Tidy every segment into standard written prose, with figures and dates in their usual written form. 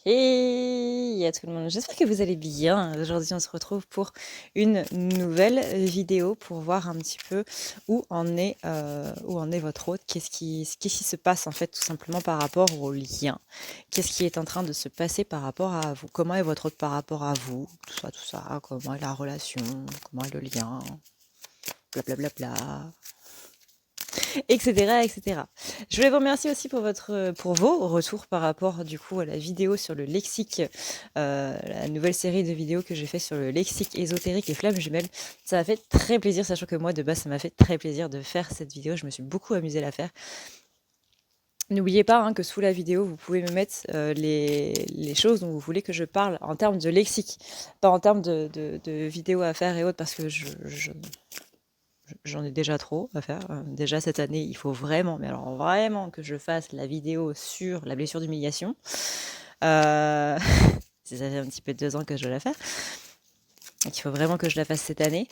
Hey à tout le monde, j'espère que vous allez bien. Aujourd'hui, on se retrouve pour une nouvelle vidéo pour voir un petit peu où en est votre hôte, qu'est-ce qui se passe en fait tout simplement par rapport au lien. Qu'est-ce qui est en train de se passer par rapport à vous? Comment est votre hôte par rapport à vous? Tout ça, comment est la relation? Comment est le lien? Blablabla. Bla, bla, bla. Etc., etc. Je voulais vous remercier aussi pour vos retours par rapport du coup à la vidéo sur le lexique, la nouvelle série de vidéos que j'ai fait sur le lexique ésotérique et flammes jumelles. Ça m'a fait très plaisir, sachant que moi de base ça m'a fait très plaisir de faire cette vidéo. Je me suis beaucoup amusée à la faire. N'oubliez pas que sous la vidéo, vous pouvez me mettre les choses dont vous voulez que je parle en termes de lexique, pas en termes de vidéos à faire et autres, parce que j'en ai déjà trop à faire. Déjà cette année, il faut vraiment, mais alors vraiment que je fasse la vidéo sur la blessure d'humiliation. Ça fait un petit peu 2 ans que je dois la faire. Donc il faut vraiment que je la fasse cette année.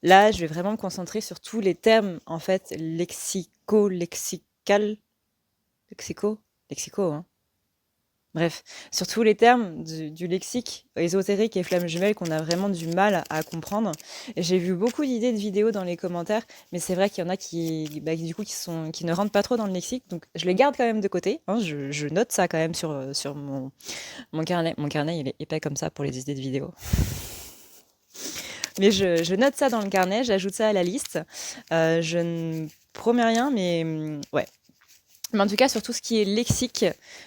Là, je vais vraiment me concentrer sur tous les termes, en fait, lexico, hein. Bref, sur tous les termes du lexique ésotérique et flammes jumelles qu'on a vraiment du mal à comprendre. J'ai vu beaucoup d'idées de vidéos dans les commentaires, mais c'est vrai qu'il y en a du coup, qui ne rentrent pas trop dans le lexique, donc je les garde quand même de côté. Je note ça quand même sur mon carnet. Mon carnet, il est épais comme ça pour les idées de vidéos. Mais je note ça dans le carnet, j'ajoute ça à la liste. Je ne promets rien, mais ouais. Mais en tout cas, sur tout ce qui est lexique,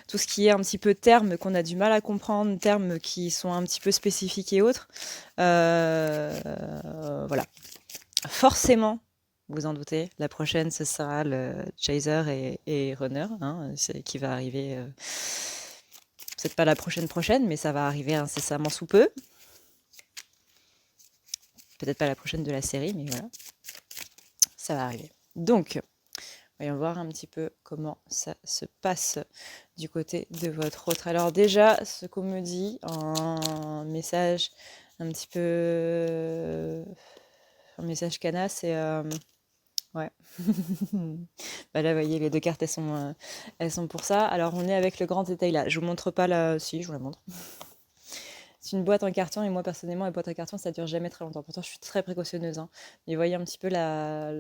tout ce qui est un petit peu termes qu'on a du mal à comprendre, termes qui sont un petit peu spécifiques et autres, voilà. Forcément, vous en doutez, la prochaine, ce sera le Chaser et Runner, qui va arriver, peut-être pas la prochaine, mais ça va arriver incessamment sous peu. Peut-être pas la prochaine de la série, mais voilà, ça va arriver. Donc, voyons voir un petit peu comment ça se passe du côté de votre autre. Alors déjà, ce qu'on me dit en message un petit peu... Un message cana, c'est... ouais. Bah là, vous voyez, les deux cartes, elles sont pour ça. Alors, on est avec le grand détail là. Je vous montre pas là... Si, je vous la montre. C'est une boîte en carton et moi personnellement les boîtes en carton ça dure jamais très longtemps. Pourtant je suis très précautionneuse. Mais vous voyez un petit peu la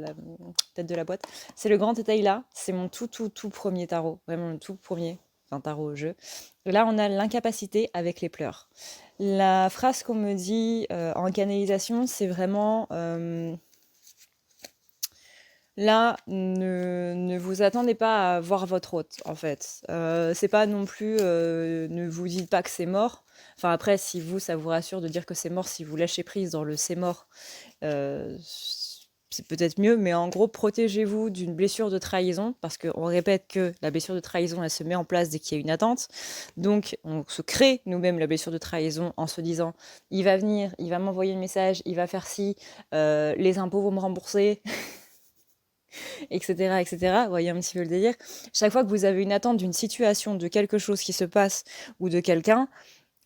tête de la boîte. C'est le grand détail là. C'est mon tout premier tarot. Vraiment le tout premier. Enfin tarot au jeu. Et là on a l'incapacité avec les pleurs. La phrase qu'on me dit en canalisation c'est vraiment... là, ne vous attendez pas à voir votre hôte, en fait. C'est pas non plus, ne vous dites pas que c'est mort. Enfin, après, si vous, ça vous rassure de dire que c'est mort, si vous lâchez prise dans le c'est mort, euh, c'est peut-être mieux, mais en gros, protégez-vous d'une blessure de trahison, parce qu'on répète que la blessure de trahison, elle se met en place dès qu'il y a une attente. Donc, on se crée nous-mêmes la blessure de trahison en se disant, il va venir, il va m'envoyer un message, il va faire ci, les impôts vont me rembourser. Etc., etc. Vous voyez un petit peu le délire. Chaque fois que vous avez une attente d'une situation, de quelque chose qui se passe ou de quelqu'un,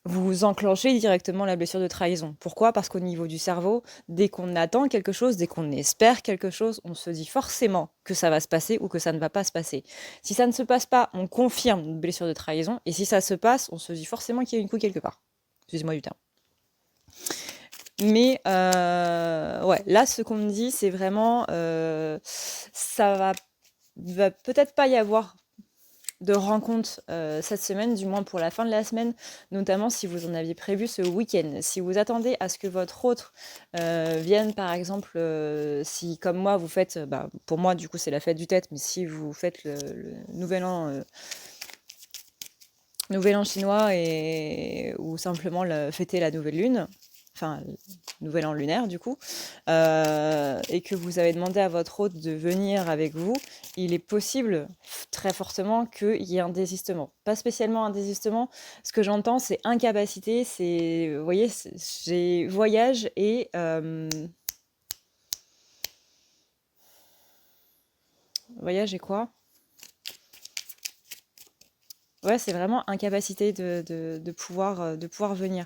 vous enclenchez directement la blessure de trahison. Pourquoi? Parce qu'au niveau du cerveau, dès qu'on attend quelque chose, dès qu'on espère quelque chose, on se dit forcément que ça va se passer ou que ça ne va pas se passer. Si ça ne se passe pas, on confirme une blessure de trahison. Et si ça se passe, on se dit forcément qu'il y a une couille quelque part. Excusez-moi du terme. Mais ouais, là, ce qu'on me dit, c'est vraiment, ça va peut-être pas y avoir de rencontres cette semaine, du moins pour la fin de la semaine, notamment si vous en aviez prévu ce week-end. Si vous attendez à ce que votre autre vienne, par exemple, si comme moi vous faites, pour moi du coup c'est la fête du tête, mais si vous faites le nouvel an chinois ou simplement fêter la nouvelle lune, enfin nouvel an lunaire du coup, et que vous avez demandé à votre hôte de venir avec vous, il est possible très fortement qu'il y ait un désistement. Pas spécialement un désistement, ce que j'entends c'est incapacité, c'est, vous voyez, j'ai voyage et... voyage et quoi? Ouais, c'est vraiment incapacité de pouvoir venir.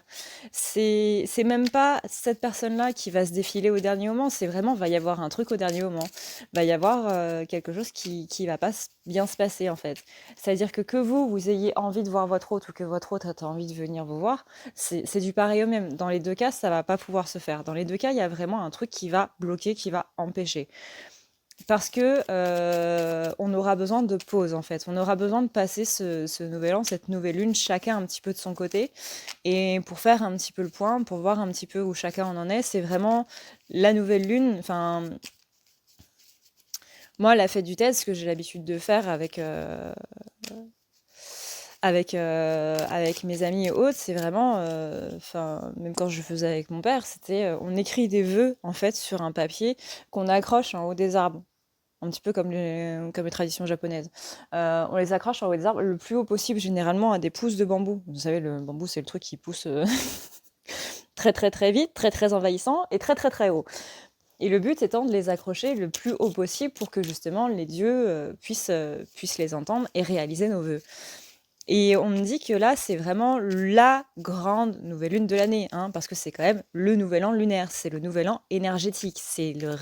C'est même pas cette personne-là qui va se défiler au dernier moment, c'est vraiment, va y avoir un truc au dernier moment. Va y avoir quelque chose qui va pas bien se passer, en fait. C'est-à-dire que vous ayez envie de voir votre hôte ou que votre hôte a envie de venir vous voir, c'est du pareil au même. Dans les deux cas, ça va pas pouvoir se faire. Dans les deux cas, il y a vraiment un truc qui va bloquer, qui va empêcher. Parce que on aura besoin de pause en fait. On aura besoin de passer ce nouvel an, cette nouvelle lune, chacun un petit peu de son côté. Et pour faire un petit peu le point, pour voir un petit peu où chacun en est, c'est vraiment la nouvelle lune. Enfin, moi, la fête du thé, ce que j'ai l'habitude de faire avec mes amis et autres, c'est vraiment, enfin, même quand je faisais avec mon père, c'était, on écrit des vœux en fait sur un papier qu'on accroche en haut des arbres. Un petit peu comme les traditions japonaises. On les accroche en haut des arbres le plus haut possible, généralement à des pousses de bambou. Vous savez, le bambou, c'est le truc qui pousse très très très vite, très très envahissant et très très très haut. Et le but étant de les accrocher le plus haut possible pour que justement les dieux puissent les entendre et réaliser nos vœux. Et on me dit que là, c'est vraiment la grande nouvelle lune de l'année, hein, parce que c'est quand même le nouvel an lunaire, c'est le nouvel an énergétique, c'est le 1, 2,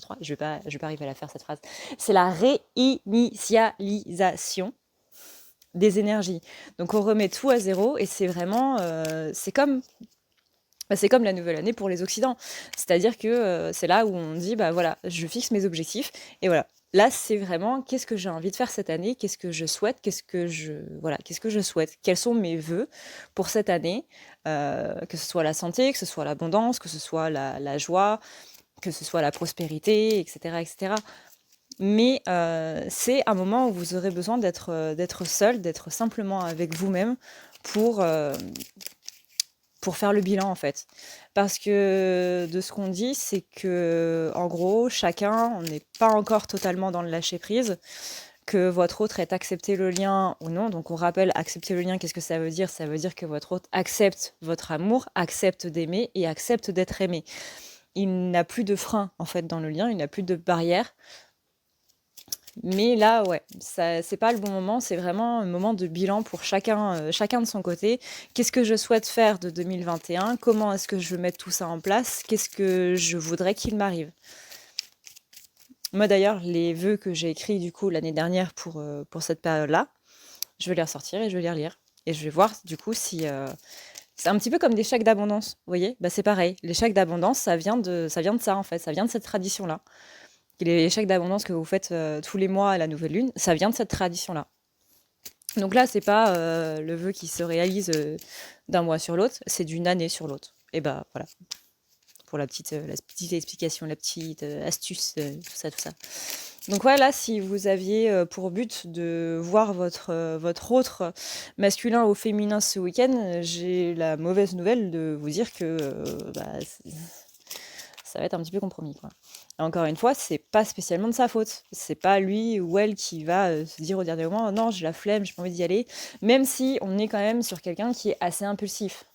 3, je vais pas arriver à la faire cette phrase. C'est la réinitialisation des énergies. Donc on remet tout à zéro et c'est vraiment, c'est comme la nouvelle année pour les Occidents. C'est-à-dire que c'est là où on dit, bah voilà, je fixe mes objectifs et voilà. Là, c'est vraiment qu'est-ce que j'ai envie de faire cette année, qu'est-ce que je souhaite, qu'est-ce que je souhaite, quels sont mes vœux pour cette année, que ce soit la santé, que ce soit l'abondance, que ce soit la joie, que ce soit la prospérité, etc., etc. Mais c'est un moment où vous aurez besoin d'être seul, d'être simplement avec vous-même pour, pour faire le bilan en fait. Parce que de ce qu'on dit, c'est que en gros, chacun, on n'est pas encore totalement dans le lâcher prise, que votre autre ait accepté le lien ou non. Donc on rappelle, accepter le lien, qu'est-ce que ça veut dire? Ça veut dire que votre autre accepte votre amour, accepte d'aimer et accepte d'être aimé. Il n'a plus de frein en fait dans le lien, il n'a plus de barrière. Mais là, ouais, ça, c'est pas le bon moment. C'est vraiment un moment de bilan pour chacun de son côté. Qu'est-ce que je souhaite faire de 2021? Comment est-ce que je veux mettre tout ça en place? Qu'est-ce que je voudrais qu'il m'arrive? Moi d'ailleurs, les vœux que j'ai écrits du coup l'année dernière pour cette période-là, je vais les ressortir et je vais les relire. Et je vais voir du coup si... c'est un petit peu comme des chèques d'abondance, vous voyez? Bah, c'est pareil. Les chèques d'abondance, ça vient de ça en fait, ça vient de cette tradition-là. Les chèques d'abondance que vous faites tous les mois à la nouvelle lune, ça vient de cette tradition-là. Donc là, c'est pas le vœu qui se réalise d'un mois sur l'autre, c'est d'une année sur l'autre. Et bah voilà, pour la petite explication, la petite astuce, tout ça, tout ça. Donc voilà, si vous aviez pour but de voir votre autre masculin ou féminin ce week-end, j'ai la mauvaise nouvelle de vous dire que ça va être un petit peu compromis, quoi. Et encore une fois, c'est pas spécialement de sa faute. C'est pas lui ou elle qui va se dire au dernier moment, non, j'ai la flemme, j'ai pas envie d'y aller. Même si on est quand même sur quelqu'un qui est assez impulsif.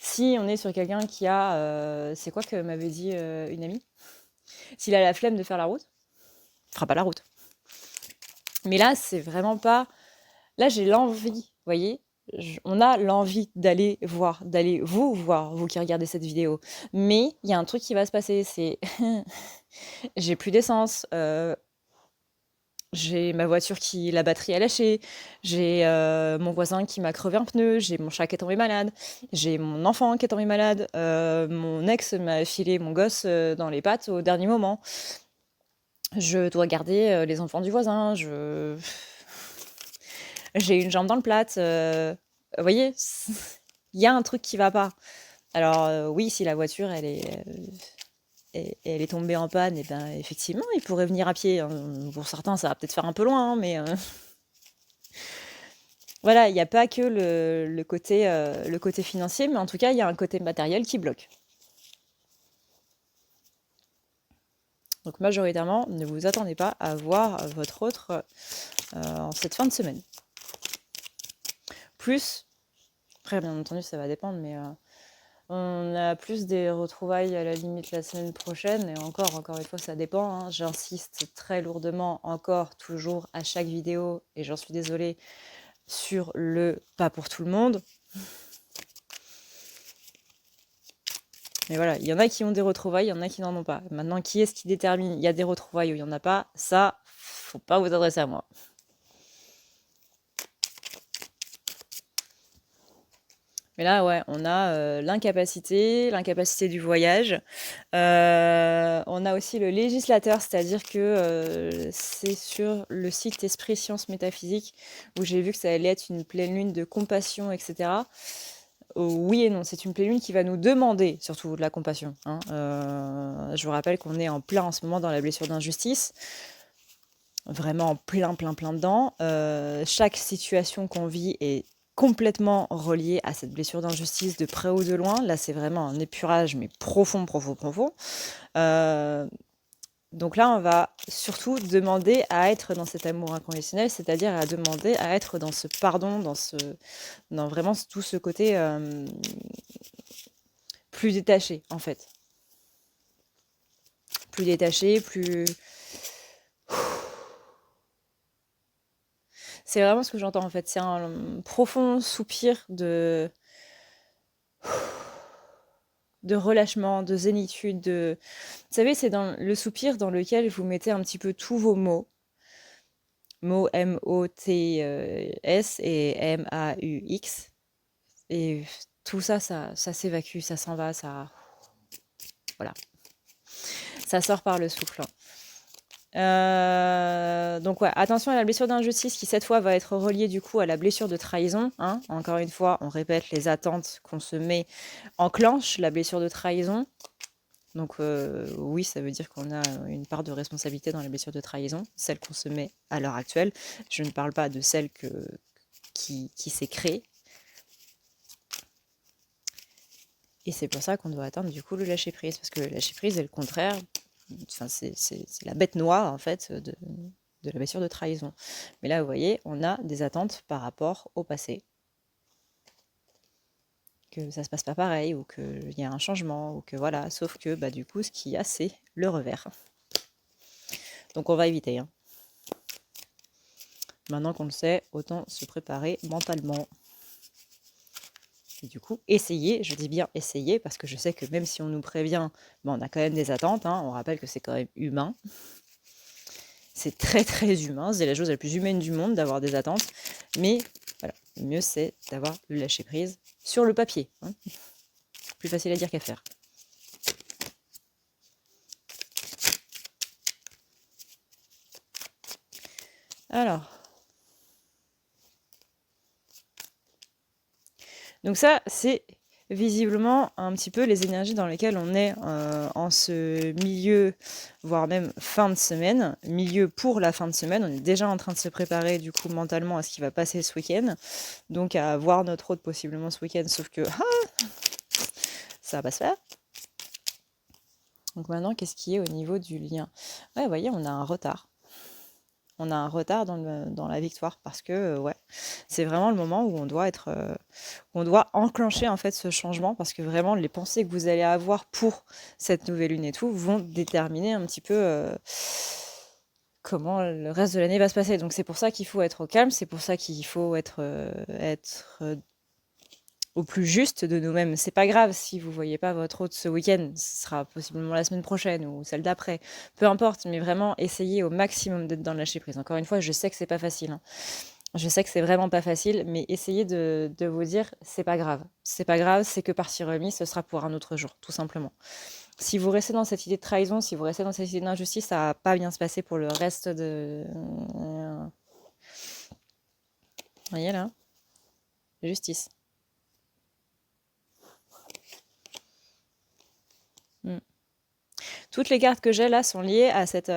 Si on est sur quelqu'un qui a, c'est quoi que m'avait dit une amie? S'il a la flemme de faire la route, il fera pas la route. Mais là, c'est vraiment pas. Là, j'ai l'envie, vous voyez, on a l'envie d'aller voir, d'aller vous voir, vous qui regardez cette vidéo. Mais il y a un truc qui va se passer, c'est j'ai plus d'essence, j'ai ma voiture qui la batterie a lâché, j'ai mon voisin qui m'a crevé un pneu, j'ai mon chat qui est tombé malade, j'ai mon enfant qui est tombé malade, mon ex m'a filé mon gosse dans les pattes au dernier moment. Je dois garder les enfants du voisin, j'ai une jambe dans le plat. Vous voyez, il y a un truc qui va pas. Alors oui, si la voiture elle est tombée en panne, et ben effectivement, il pourrait venir à pied, hein. Pour certains, ça va peut-être faire un peu loin, hein, mais voilà, il n'y a pas que le côté financier, mais en tout cas, il y a un côté matériel qui bloque. Donc majoritairement, ne vous attendez pas à voir votre autre en cette fin de semaine. Plus, après bien entendu ça va dépendre, mais On a plus des retrouvailles à la limite la semaine prochaine, et encore une fois, ça dépend, hein. J'insiste très lourdement, encore, toujours, à chaque vidéo, et j'en suis désolée, sur le pas pour tout le monde. Mais voilà, il y en a qui ont des retrouvailles, il y en a qui n'en ont pas. Maintenant, qui est-ce qui détermine il y a des retrouvailles ou il n'y en a pas? Ça, faut pas vous adresser à moi. Mais là, ouais, on a l'incapacité du voyage. On a aussi le législateur, c'est-à-dire que c'est sur le site Esprit Sciences Métaphysiques où j'ai vu que ça allait être une pleine lune de compassion, etc. Oui et non, c'est une pleine lune qui va nous demander surtout de la compassion, hein. Je vous rappelle qu'on est en plein en ce moment dans la blessure d'injustice, vraiment en plein dedans. Chaque situation qu'on vit est complètement reliée à cette blessure d'injustice de près ou de loin. Là, c'est vraiment un épurage, mais profond. Donc là, on va surtout demander à être dans cet amour inconditionnel, c'est-à-dire à demander à être dans ce pardon, dans vraiment tout ce côté plus détaché, en fait. Plus détaché, plus... C'est vraiment ce que j'entends, en fait. C'est un profond soupir de relâchement, de zénitude, Vous savez, c'est dans le soupir dans lequel vous mettez un petit peu tous vos mots. Mots M-O-T-S et M-A-U-X. Et tout ça, ça s'évacue, ça s'en va, ça... Voilà. Ça sort par le souffle. Donc ouais, attention à la blessure d'injustice qui cette fois va être reliée du coup à la blessure de trahison, hein. Encore une fois, on répète, les attentes qu'on se met enclenchent la blessure de trahison. Donc oui, ça veut dire qu'on a une part de responsabilité dans les blessures de trahison, celle qu'on se met à l'heure actuelle. Je ne parle pas de celle qui s'est créée. Et c'est pour ça qu'on doit atteindre du coup le lâcher-prise, parce que le lâcher-prise est le contraire, enfin, c'est la bête noire en fait de la blessure de trahison. Mais là, vous voyez, on a des attentes par rapport au passé. Que ça se passe pas pareil, ou qu'il y a un changement, ou que voilà, sauf que bah, du coup, ce qu'il y a, c'est le revers. Donc on va éviter, hein. Maintenant qu'on le sait, autant se préparer mentalement. Et du coup, essayer, je dis bien essayer, parce que je sais que même si on nous prévient, ben, on a quand même des attentes, hein. On rappelle que c'est quand même humain. C'est très humain, c'est la chose la plus humaine du monde d'avoir des attentes. Mais voilà, le mieux c'est d'avoir le lâcher-prise sur le papier, hein. Plus facile à dire qu'à faire. Alors. Donc ça, c'est visiblement un petit peu les énergies dans lesquelles on est en ce milieu, voire même fin de semaine, milieu pour la fin de semaine. On est déjà en train de se préparer du coup mentalement à ce qui va passer ce week-end, donc à voir notre hôte possiblement ce week-end, sauf que ça va pas se faire. Donc maintenant, qu'est-ce qui est au niveau du lien? Ouais, vous voyez, on a un retard. On a un retard dans la victoire, parce que ouais, c'est vraiment le moment où on doit on doit enclencher en fait ce changement, parce que vraiment les pensées que vous allez avoir pour cette nouvelle lune et tout vont déterminer un petit peu comment le reste de l'année va se passer. Donc c'est pour ça qu'il faut être au calme, c'est pour ça qu'il faut être au plus juste de nous-mêmes. C'est pas grave si vous voyez pas votre hôte ce week-end, ce sera possiblement la semaine prochaine ou celle d'après. Peu importe, mais vraiment essayez au maximum d'être dans le lâcher prise. Encore une fois, je sais que c'est pas facile, hein. Je sais que c'est vraiment pas facile, mais essayez de vous dire c'est pas grave. C'est pas grave, c'est que partie remise, ce sera pour un autre jour, tout simplement. Si vous restez dans cette idée de trahison, si vous restez dans cette idée d'injustice, ça va pas bien se passer pour le reste de. Vous voyez là? Justice. Toutes les cartes que j'ai là sont liées à cette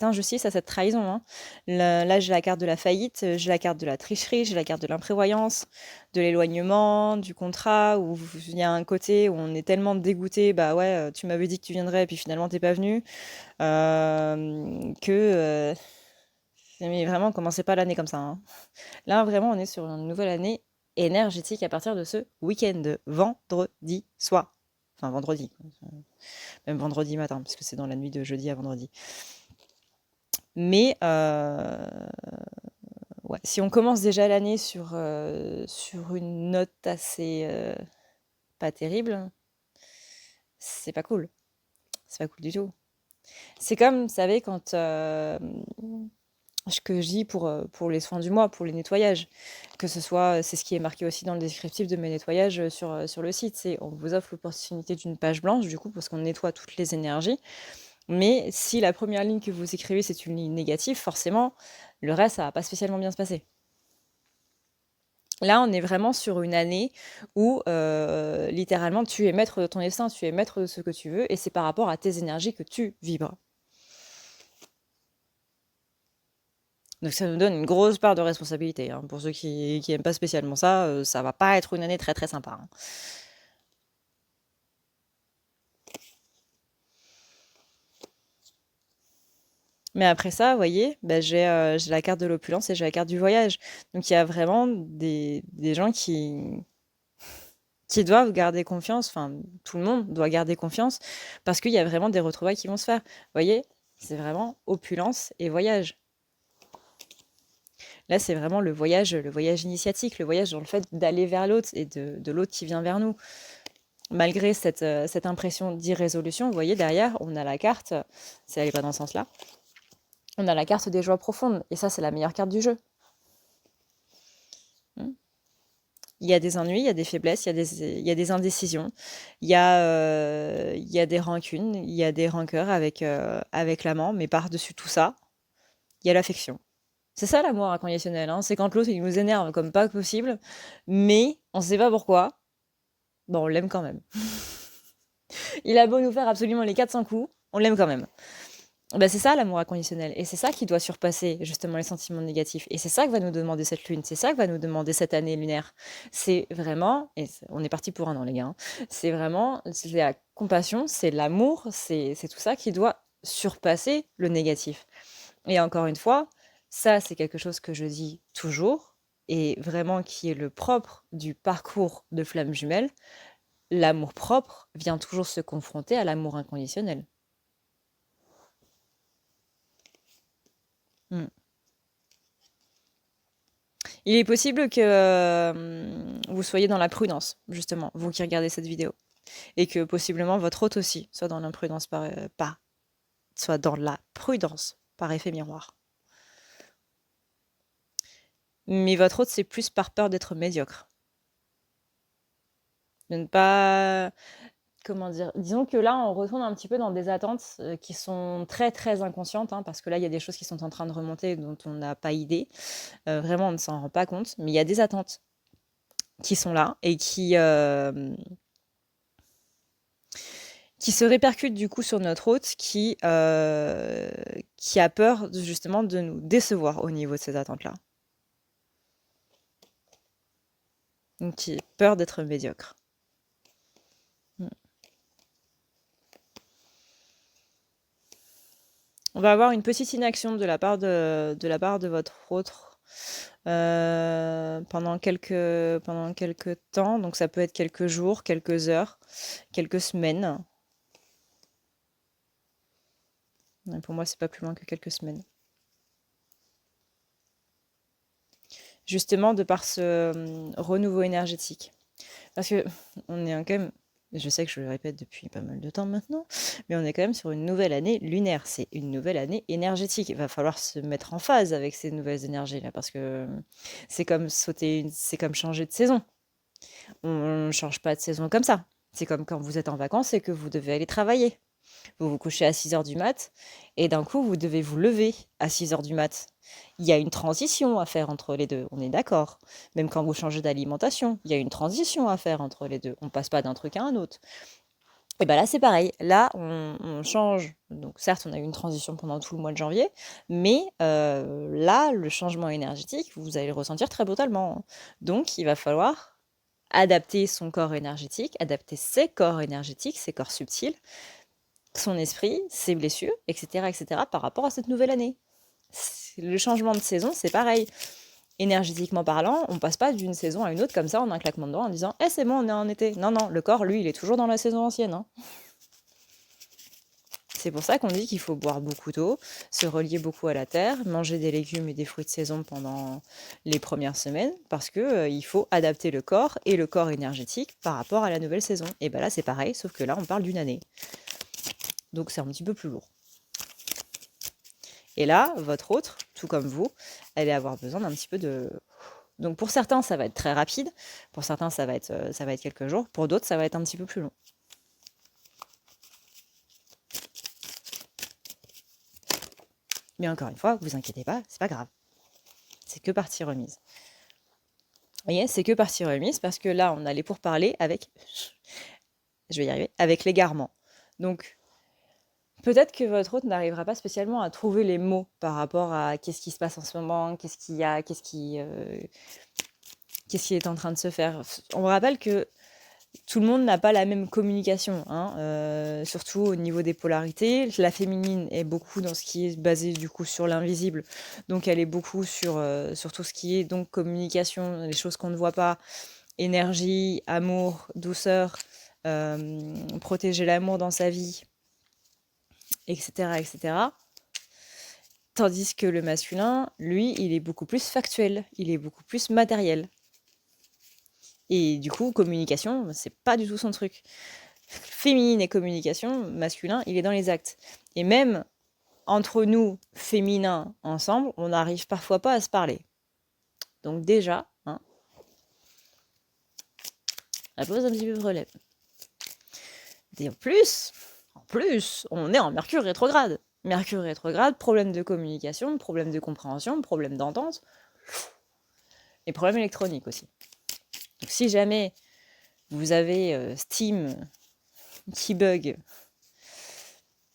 injustice, à cette trahison, hein. Là, j'ai la carte de la faillite, j'ai la carte de la tricherie, j'ai la carte de l'imprévoyance, de l'éloignement, du contrat, où il y a un côté où on est tellement dégoûté, bah ouais, tu m'avais dit que tu viendrais et puis finalement t'es pas venu, mais vraiment, commencez pas l'année comme ça, hein. Là, vraiment, on est sur une nouvelle année énergétique à partir de ce week-end, de vendredi soir. Enfin, vendredi. Même vendredi matin, parce que c'est dans la nuit de jeudi à vendredi. Mais ouais, si on commence déjà l'année sur une note assez pas terrible, c'est pas cool. C'est pas cool du tout. C'est comme, vous savez, quand ce que je dis pour les soins du mois, pour les nettoyages, que ce soit, c'est ce qui est marqué aussi dans le descriptif de mes nettoyages sur le site, c'est on vous offre l'opportunité d'une page blanche, du coup, parce qu'on nettoie toutes les énergies. Mais si la première ligne que vous écrivez, c'est une ligne négative, forcément, le reste, ça va pas spécialement bien se passer. Là, on est vraiment sur une année où littéralement, tu es maître de ton destin, tu es maître de ce que tu veux, et c'est par rapport à tes énergies que tu vibres. Donc ça nous donne une grosse part de responsabilité, hein. Pour ceux qui aiment pas spécialement ça, ça va pas être une année très très sympa, hein. Mais après ça, vous voyez, bah, j'ai la carte de l'opulence et j'ai la carte du voyage. Donc il y a vraiment des gens qui doivent garder confiance, enfin tout le monde doit garder confiance, parce qu'il y a vraiment des retrouvailles qui vont se faire. Vous voyez, c'est vraiment opulence et voyage. Là, c'est vraiment le voyage initiatique, le voyage dans le fait d'aller vers l'autre et de l'autre qui vient vers nous. Malgré cette impression d'irrésolution, vous voyez, derrière, on a la carte, si elle n'est pas dans ce sens-là, on a la carte des joies profondes, et ça, c'est la meilleure carte du jeu. Il y a des ennuis, il y a des faiblesses, il y a des indécisions, il y a des rancunes, il y a des rancœurs avec l'amant, mais par-dessus tout ça, il y a l'affection. C'est ça l'amour inconditionnel, hein. C'est quand l'autre il nous énerve comme pas possible, mais on sait pas pourquoi, bon, on l'aime quand même. Il a beau nous faire absolument les 400 coups, on l'aime quand même. Bah, c'est ça l'amour inconditionnel, et c'est ça qui doit surpasser justement les sentiments négatifs, et c'est ça que va nous demander cette lune, c'est ça que va nous demander cette année lunaire. C'est vraiment, on est parti pour un an les gars, hein. C'est la compassion, c'est l'amour, c'est tout ça qui doit surpasser le négatif. Et encore une fois, ça c'est quelque chose que je dis toujours, et vraiment qui est le propre du parcours de flamme jumelle. L'amour propre vient toujours se confronter à l'amour inconditionnel. Mm. Il est possible que vous soyez dans la prudence, justement, vous qui regardez cette vidéo. Et que possiblement votre hôte aussi soit dans l'imprudence soit dans la prudence par effet miroir. Mais votre hôte, c'est plus par peur d'être médiocre. De ne pas. Comment dire? Disons que là, on retourne un petit peu dans des attentes qui sont très très inconscientes, hein, parce que là, il y a des choses qui sont en train de remonter dont on n'a pas idée. Vraiment, on ne s'en rend pas compte, mais il y a des attentes qui sont là et qui se répercutent du coup sur notre hôte qui a peur justement de nous décevoir au niveau de ces attentes-là. Donc qui a peur d'être médiocre. On va avoir une petite inaction de la part de votre autre pendant quelques temps. Donc ça peut être quelques jours, quelques heures, quelques semaines. Et pour moi, c'est pas plus loin que quelques semaines. Justement, de par ce renouveau énergétique. Parce que on est quand même, je sais que je le répète depuis pas mal de temps maintenant, mais on est quand même sur une nouvelle année lunaire. C'est une nouvelle année énergétique. Il va falloir se mettre en phase avec ces nouvelles énergies-là, parce que c'est comme c'est comme changer de saison. On ne change pas de saison comme ça. C'est comme quand vous êtes en vacances et que vous devez aller travailler. Vous vous couchez à 6 heures du mat et d'un coup, vous devez vous lever à 6 heures du mat. Il y a une transition à faire entre les deux, on est d'accord. Même quand vous changez d'alimentation, il y a une transition à faire entre les deux. On passe pas d'un truc à un autre. Et bien là, c'est pareil. Là, on change. Donc certes, on a eu une transition pendant tout le mois de janvier, mais là, le changement énergétique, vous allez le ressentir très brutalement, hein. Donc, il va falloir adapter son corps énergétique, adapter ses corps énergétiques, ses corps subtils, son esprit, ses blessures, etc., etc., par rapport à cette nouvelle année. Le changement de saison, c'est pareil. énergétiquement parlant, on passe pas d'une saison à une autre comme ça en un claquement de doigts en disant « Eh, c'est bon, on est en été ». Non, non, le corps, lui, il est toujours dans la saison ancienne. Hein. C'est pour ça qu'on dit qu'il faut boire beaucoup d'eau, se relier beaucoup à la terre, manger des légumes et des fruits de saison pendant les premières semaines, parce que il faut adapter le corps et le corps énergétique par rapport à la nouvelle saison. Et ben là, c'est pareil, sauf que là, on parle d'une année. Donc c'est un petit peu plus lourd. Et là, votre autre, tout comme vous, elle va avoir besoin d'un petit peu de... Donc pour certains, ça va être très rapide, pour certains, ça va être quelques jours, pour d'autres, ça va être un petit peu plus long. Mais encore une fois, vous inquiétez pas, c'est pas grave. C'est que partie remise. Vous voyez, c'est que partie remise parce que là, on allait pour parler avec, je vais y arriver, avec l'égarement. Donc, peut-être que votre hôte n'arrivera pas spécialement à trouver les mots par rapport à qu'est-ce qui se passe en ce moment, qu'est-ce qu'il y a, qu'est-ce qui est en train de se faire. On me rappelle que tout le monde n'a pas la même communication, hein, surtout au niveau des polarités. La féminine est beaucoup dans ce qui est basé du coup sur l'invisible, donc elle est beaucoup sur tout ce qui est donc communication, les choses qu'on ne voit pas, énergie, amour, douceur, protéger l'amour dans sa vie, etc., etc. Tandis que le masculin, lui, il est beaucoup plus factuel, il est beaucoup plus matériel. Et du coup, communication, c'est pas du tout son truc. Féminine et communication, masculin, il est dans les actes. Et même entre nous, féminins, ensemble, on n'arrive parfois pas à se parler. Donc déjà, hein, ça pose un petit peu de problème. Et en plus, on est en Mercure rétrograde. Mercure rétrograde, problème de communication, problème de compréhension, problème d'entente, et problème électronique aussi. Donc si jamais vous avez Steam qui bug,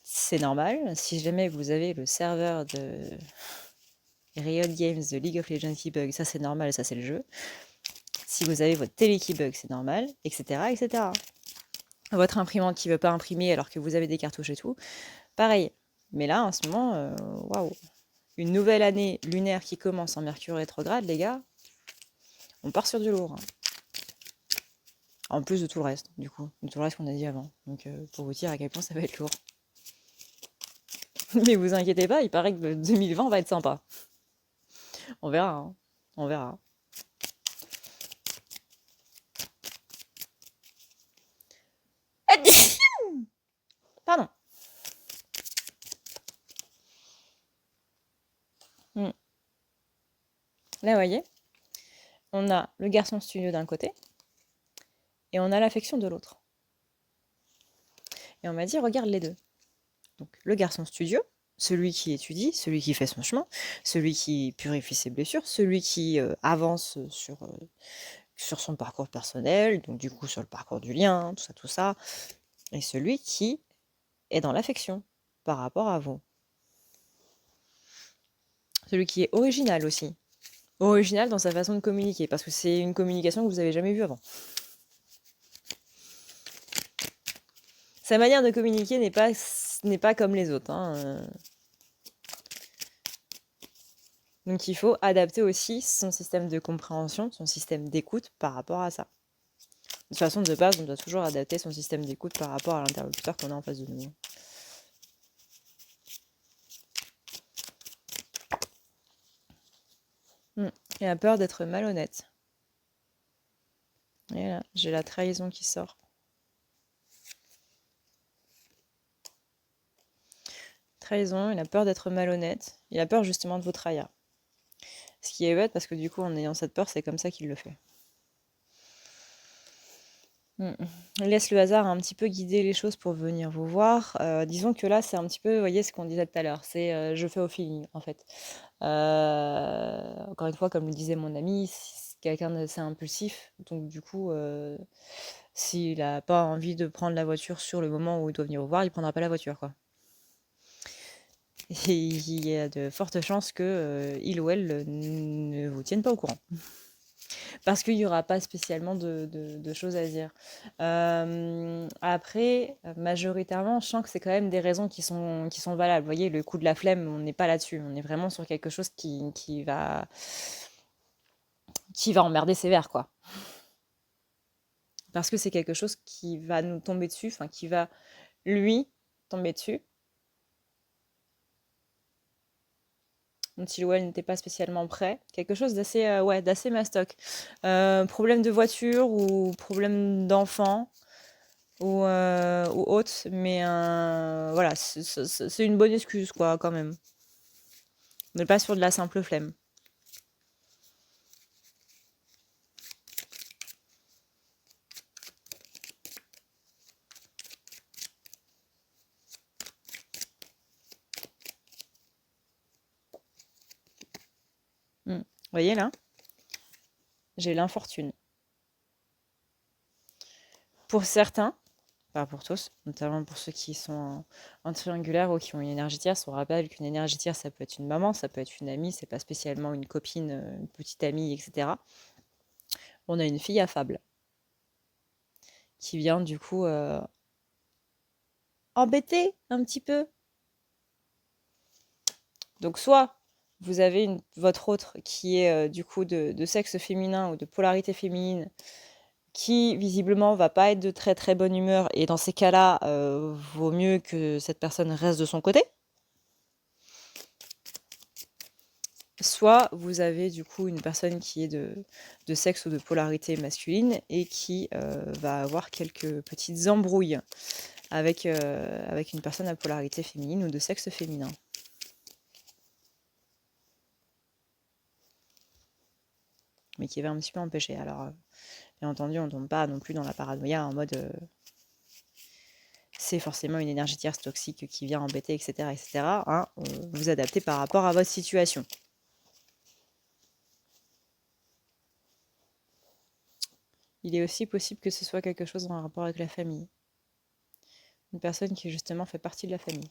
c'est normal. Si jamais vous avez le serveur de Riot Games de League of Legends qui bug, ça c'est normal, ça c'est le jeu. Si vous avez votre télé qui bug, c'est normal, etc., etc. Votre imprimante qui ne veut pas imprimer alors que vous avez des cartouches et tout, pareil. Mais là, en ce moment, waouh, une nouvelle année lunaire qui commence en Mercure rétrograde, les gars, on part sur du lourd. Hein. En plus de tout le reste, du coup, de tout le reste qu'on a dit avant. Donc, pour vous dire à quel point ça va être lourd. Mais vous inquiétez pas, il paraît que 2020 va être sympa. On verra, hein. On verra. Pardon. Là, vous voyez, on a le garçon studieux d'un côté et on a l'affection de l'autre. Et on m'a dit, regarde les deux. Donc, le garçon studieux, celui qui étudie, celui qui fait son chemin, celui qui purifie ses blessures, celui qui avance sur son parcours personnel, donc du coup sur le parcours du lien, tout ça, et celui qui est dans l'affection par rapport à vous. Celui qui est original aussi. Original dans sa façon de communiquer, parce que c'est une communication que vous n'avez jamais vue avant. Sa manière de communiquer n'est pas comme les autres. Hein. Donc il faut adapter aussi son système de compréhension, son système d'écoute par rapport à ça. De toute façon, de base, on doit toujours adapter son système d'écoute par rapport à l'interlocuteur qu'on a en face de nous. Il a peur d'être malhonnête. Et là, j'ai la trahison qui sort. Trahison, il a peur d'être malhonnête. Il a peur justement de vous trahir. Ce qui est bête parce que du coup, en ayant cette peur, c'est comme ça qu'il le fait. Laisse le hasard un petit peu guider les choses pour venir vous voir. Disons que là, c'est un petit peu, vous voyez, ce qu'on disait tout à l'heure. C'est je fais au feeling, en fait. Encore une fois, comme le disait mon ami, c'est quelqu'un d'assez impulsif. Donc du coup, s'il n'a pas envie de prendre la voiture sur le moment où il doit venir vous voir, il ne prendra pas la voiture, quoi. Et il y a de fortes chances que il ou elle ne vous tienne pas au courant. Parce qu'il n'y aura pas spécialement de choses à dire. Après, majoritairement, je sens que c'est quand même des raisons qui sont valables. Vous voyez, le coup de la flemme, on n'est pas là-dessus. On est vraiment sur quelque chose qui va qui va emmerder sévère, quoi. Parce que c'est quelque chose qui va nous tomber dessus, enfin qui va lui tomber dessus. Dont il ou elle n'était pas spécialement prêt. Quelque chose d'assez d'assez mastoc. Problème de voiture ou problème d'enfant ou autre, mais voilà, c'est une bonne excuse, quoi, quand même. On n'est pas sur de la simple flemme. Vous voyez là? J'ai l'infortune. Pour certains, pas pour tous, notamment pour ceux qui sont en triangulaire ou qui ont une énergie tierce, on rappelle qu'une énergie tierce, ça peut être une maman, ça peut être une amie, c'est pas spécialement une copine, une petite amie, etc. On a une fille affable qui vient du coup embêter un petit peu. Donc soit vous avez votre autre qui est du coup de sexe féminin ou de polarité féminine, qui visiblement va pas être de très très bonne humeur, et dans ces cas-là, vaut mieux que cette personne reste de son côté. Soit vous avez du coup une personne qui est de sexe ou de polarité masculine et qui va avoir quelques petites embrouilles avec une personne à polarité féminine ou de sexe féminin. Mais qui va un petit peu empêcher. Alors, bien entendu, on ne tombe pas non plus dans la paranoïa en mode c'est forcément une énergie tierce toxique qui vient embêter, etc. etc. Hein, vous adaptez par rapport à votre situation. Il est aussi possible que ce soit quelque chose en rapport avec la famille. Une personne qui justement fait partie de la famille.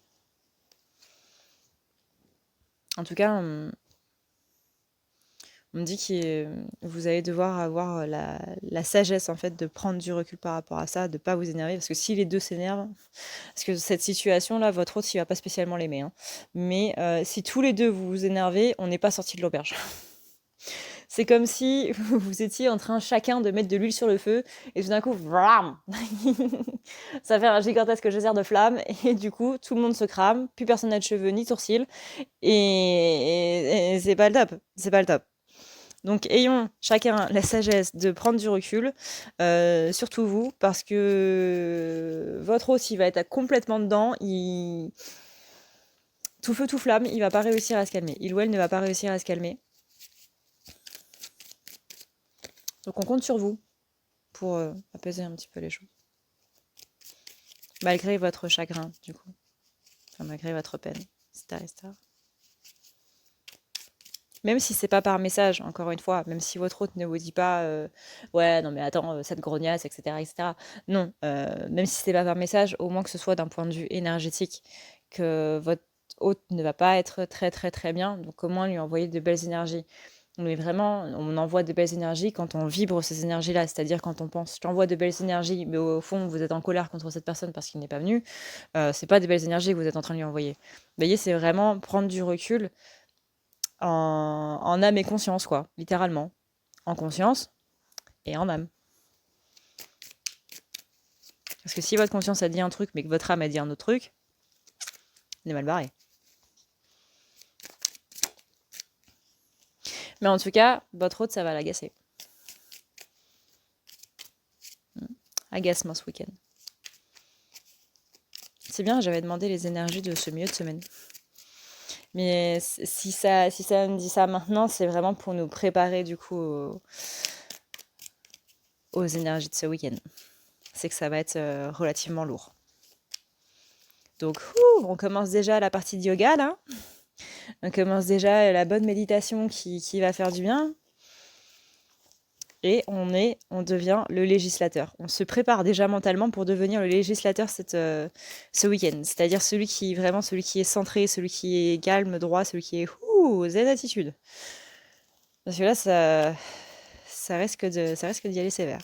En tout cas, on me dit que vous allez devoir avoir la sagesse en fait de prendre du recul par rapport à ça, de ne pas vous énerver, parce que si les deux s'énervent, parce que cette situation-là, votre autre, il va pas spécialement l'aimer, hein. Mais si tous les deux vous vous énervez, on n'est pas sorti de l'auberge. C'est comme si vous étiez en train chacun de mettre de l'huile sur le feu et tout d'un coup, vlam ça fait un gigantesque geyser de flammes et du coup, tout le monde se crame, plus personne n'a de cheveux ni de sourcils et c'est pas le top. C'est pas le top. Donc ayons chacun la sagesse de prendre du recul, surtout vous, parce que votre hôte, il va être complètement dedans, tout feu, tout flamme, il va pas réussir à se calmer. Il ou elle ne va pas réussir à se calmer. Donc on compte sur vous pour apaiser un petit peu les choses. Malgré votre chagrin, du coup. Enfin, malgré votre peine, etc. etc. Même si c'est pas par message, encore une fois, même si votre hôte ne vous dit pas ouais, non mais attends, cette grognasse, etc. etc. Non, même si c'est pas par message, au moins que ce soit d'un point de vue énergétique, que votre hôte ne va pas être très très très bien, donc au moins lui envoyer de belles énergies. Mais vraiment, on envoie de belles énergies quand on vibre ces énergies-là, c'est-à-dire quand on pense, je t'envoie de belles énergies, mais au fond, vous êtes en colère contre cette personne parce qu'il n'est pas venu, c'est pas des belles énergies que vous êtes en train de lui envoyer. Vous voyez, c'est vraiment prendre du recul en âme et conscience, quoi, littéralement. En conscience et en âme. Parce que si votre conscience a dit un truc, mais que votre âme a dit un autre truc, on est mal barré. Mais en tout cas, votre hôte, ça va l'agacer. Agacement ce week-end. C'est bien, j'avais demandé les énergies de ce milieu de semaine. Mais si ça me dit ça maintenant, c'est vraiment pour nous préparer du coup aux énergies de ce week-end. C'est que ça va être relativement lourd. Donc, on commence déjà la partie de yoga là. On commence déjà la bonne méditation qui va faire du bien. Et on devient le législateur. On se prépare déjà mentalement pour devenir le législateur ce week-end. C'est-à-dire celui qui est centré, celui qui est calme, droit, celui qui est zen attitude. Parce que là, ça risque d'y aller sévère.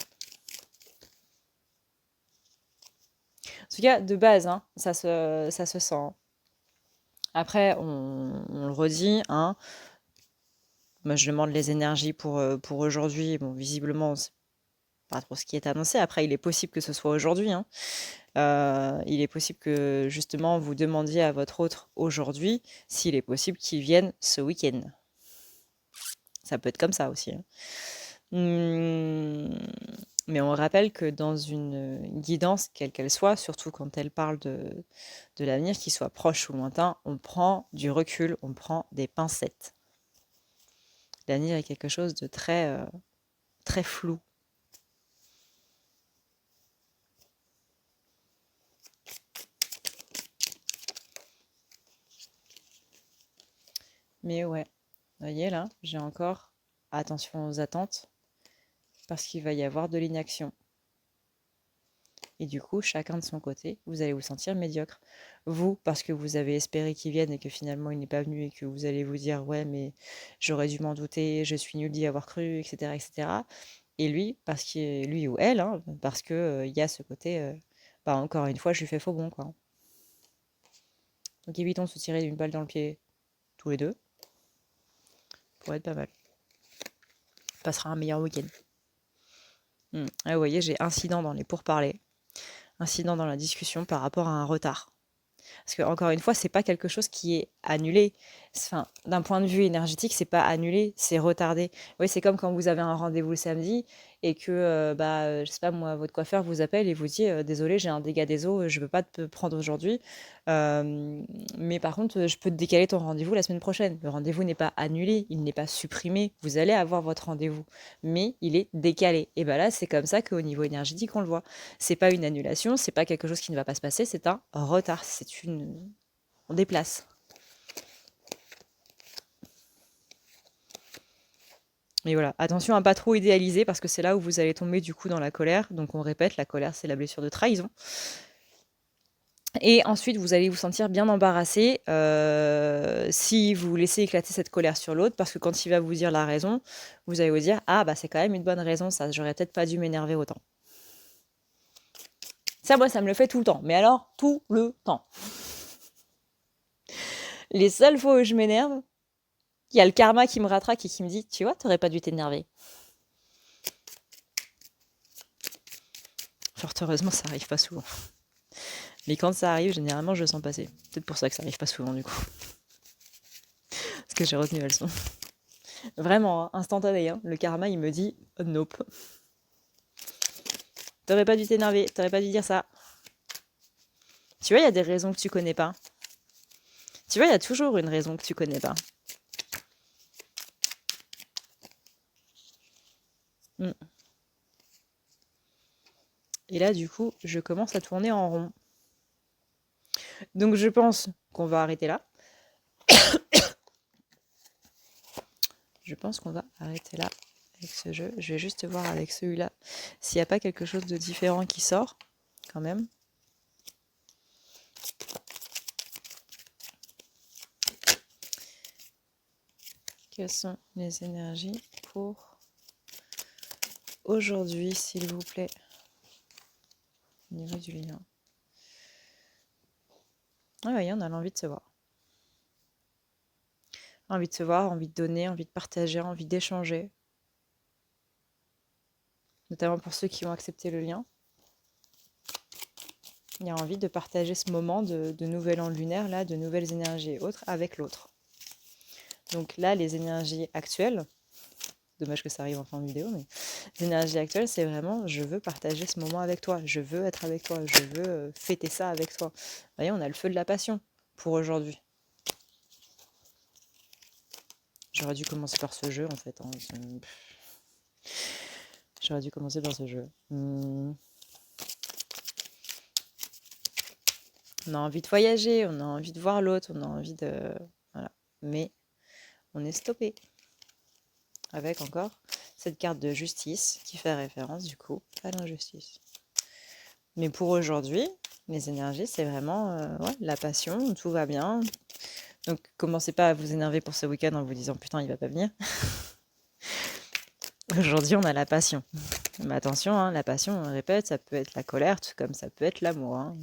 En tout cas, de base, hein, ça se sent. Après, on le redit, hein, Moi, je demande les énergies pour aujourd'hui. Bon, visiblement, c'est pas trop ce qui est annoncé. Après, il est possible que ce soit aujourd'hui, hein. Il est possible que, justement, vous demandiez à votre autre aujourd'hui s'il est possible qu'il vienne ce week-end. Ça peut être comme ça aussi, hein. Mais on rappelle que dans une guidance, quelle qu'elle soit, surtout quand elle parle de l'avenir, qu'il soit proche ou lointain, on prend du recul, on prend des pincettes. L'avenir est quelque chose de très, très flou. Mais ouais, vous voyez là, j'ai encore attention aux attentes, parce qu'il va y avoir de l'inaction. Et du coup, chacun de son côté, vous allez vous sentir médiocre. Vous, parce que vous avez espéré qu'il vienne et que finalement il n'est pas venu et que vous allez vous dire ouais mais j'aurais dû m'en douter, je suis nul d'y avoir cru, etc. etc. Et lui, parce qu'il lui ou elle, hein, parce que il y a ce côté, bah encore une fois, je lui fais faux bon quoi. Donc évitons de se tirer une balle dans le pied tous les deux, pour être pas mal. On passera un meilleur week-end. Ah, vous voyez, j'ai incident dans les pourparlers, incident dans la discussion par rapport à un retard. Parce que encore une fois, c'est pas quelque chose qui est annulé. Enfin, d'un point de vue énergétique, c'est pas annulé, c'est retardé. Oui, c'est comme quand vous avez un rendez-vous le samedi et que, je sais pas moi, votre coiffeur vous appelle et vous dit désolé, j'ai un dégât des eaux, je peux pas te prendre aujourd'hui. Mais par contre, je peux te décaler ton rendez-vous la semaine prochaine. Le rendez-vous n'est pas annulé, il n'est pas supprimé. Vous allez avoir votre rendez-vous, mais il est décalé. Et ben là, c'est comme ça qu'au niveau énergétique, on le voit. C'est pas une annulation, c'est pas quelque chose qui ne va pas se passer, c'est un retard. On déplace. Mais voilà, attention à pas trop idéaliser parce que c'est là où vous allez tomber du coup dans la colère. Donc on répète, la colère c'est la blessure de trahison. Et ensuite, vous allez vous sentir bien embarrassé si vous laissez éclater cette colère sur l'autre, parce que quand il va vous dire la raison, vous allez vous dire ah bah c'est quand même une bonne raison, ça, j'aurais peut-être pas dû m'énerver autant. Ça, moi, ça me le fait tout le temps. Mais alors, tout le temps. Les seules fois où je m'énerve, il y a le karma qui me rattrape et qui me dit tu vois, t'aurais pas dû t'énerver. Fort heureusement, ça arrive pas souvent. Mais quand ça arrive, généralement, je le sens passer. Peut-être pour ça que ça arrive pas souvent, du coup. Parce que j'ai retenu la leçon. Vraiment, hein, instantané. Hein. Le karma, il me dit nope. T'aurais pas dû t'énerver, t'aurais pas dû dire ça. Tu vois, il y a des raisons que tu connais pas. Tu vois, il y a toujours une raison que tu connais pas. Et là, du coup, je commence à tourner en rond. Donc, je pense qu'on va arrêter là. Je pense qu'on va arrêter là avec ce jeu. Je vais juste voir avec celui-là s'il n'y a pas quelque chose de différent qui sort, quand même. Quelles sont les énergies pour aujourd'hui, s'il vous plaît, au niveau du lien. Ah oui, on a l'envie de se voir. Envie de se voir, envie de donner, envie de partager, envie d'échanger. Notamment pour ceux qui ont accepté le lien. Il y a envie de partager ce moment de nouvel an lunaire, là, de nouvelles énergies et autres, avec l'autre. Donc là, les énergies actuelles, dommage que ça arrive en fin de vidéo, mais les énergies actuelles, c'est vraiment, je veux partager ce moment avec toi, je veux être avec toi, je veux fêter ça avec toi. Vous voyez, on a le feu de la passion pour aujourd'hui. J'aurais dû commencer par ce jeu, en fait. Hein. J'aurais dû commencer par ce jeu. On a envie de voyager, on a envie de voir l'autre, on a envie de... Voilà. Mais on est stoppé. Avec encore cette carte de justice qui fait référence, du coup, à l'injustice. Mais pour aujourd'hui, les énergies, c'est vraiment la passion, tout va bien. Donc, commencez pas à vous énerver pour ce week-end en vous disant « Putain, il va pas venir ». Aujourd'hui, on a la passion. Mais attention, hein, la passion, on répète, ça peut être la colère, tout comme ça peut être l'amour. Hein.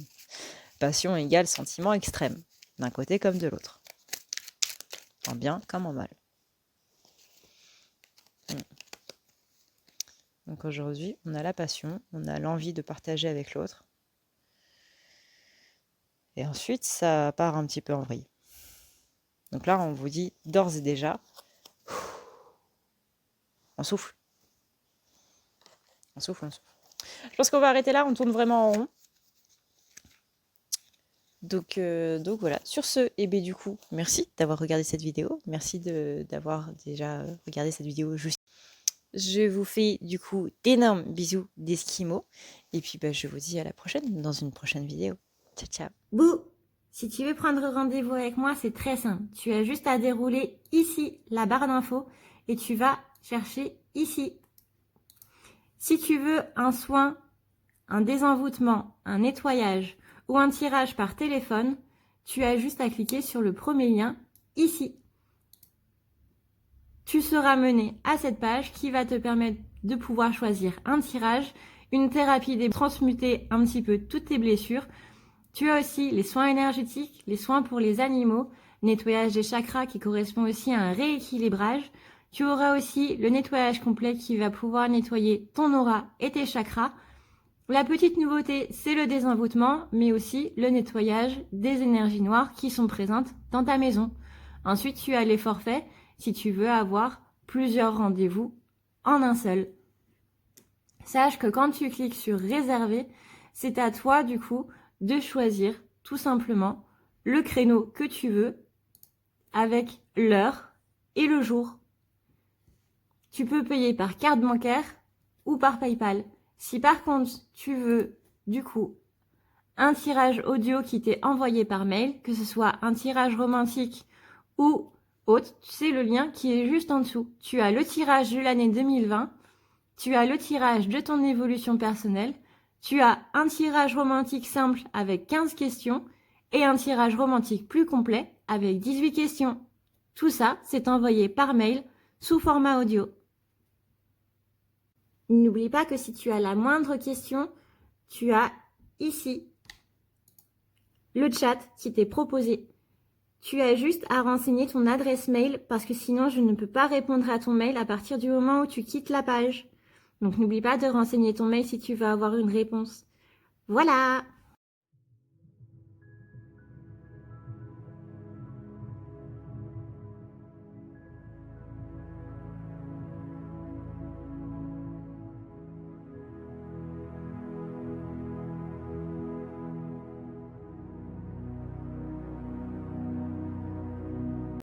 Passion égale sentiment extrême, d'un côté comme de l'autre. En bien comme en mal. Donc aujourd'hui, on a la passion, on a l'envie de partager avec l'autre. Et ensuite, ça part un petit peu en vrille. Donc là, on vous dit d'ores et déjà, on souffle. On souffle, on souffle. Je pense qu'on va arrêter là, on tourne vraiment en rond. Donc voilà, sur ce, et bien du coup, merci d'avoir regardé cette vidéo. Merci d'avoir déjà regardé cette vidéo juste. Je vous fais du coup d'énormes bisous d'Esquimaux. Et puis je vous dis à la prochaine, dans une prochaine vidéo. Ciao, ciao. Bouh! Si tu veux prendre rendez-vous avec moi, c'est très simple. Tu as juste à dérouler ici la barre d'infos et tu vas chercher ici. Si tu veux un soin, un désenvoûtement, un nettoyage ou un tirage par téléphone, tu as juste à cliquer sur le premier lien ici. Tu seras mené à cette page qui va te permettre de pouvoir choisir un tirage, une thérapie transmuter un petit peu toutes tes blessures. Tu as aussi les soins énergétiques, les soins pour les animaux, nettoyage des chakras qui correspond aussi à un rééquilibrage. Tu auras aussi le nettoyage complet qui va pouvoir nettoyer ton aura et tes chakras. La petite nouveauté, c'est le désenvoûtement, mais aussi le nettoyage des énergies noires qui sont présentes dans ta maison. Ensuite, tu as les forfaits si tu veux avoir plusieurs rendez-vous en un seul. Sache que quand tu cliques sur réserver, c'est à toi du coup de choisir tout simplement le créneau que tu veux avec l'heure et le jour. Tu peux payer par carte bancaire ou par PayPal. Si par contre tu veux du coup un tirage audio qui t'est envoyé par mail, que ce soit un tirage romantique ou autre, c'est le lien qui est juste en dessous. Tu as le tirage de l'année 2020, tu as le tirage de ton évolution personnelle, tu as un tirage romantique simple avec 15 questions et un tirage romantique plus complet avec 18 questions. Tout ça, c'est envoyé par mail sous format audio. N'oublie pas que si tu as la moindre question, tu as ici le chat qui t'est proposé. Tu as juste à renseigner ton adresse mail parce que sinon je ne peux pas répondre à ton mail à partir du moment où tu quittes la page. Donc n'oublie pas de renseigner ton mail si tu veux avoir une réponse. Voilà!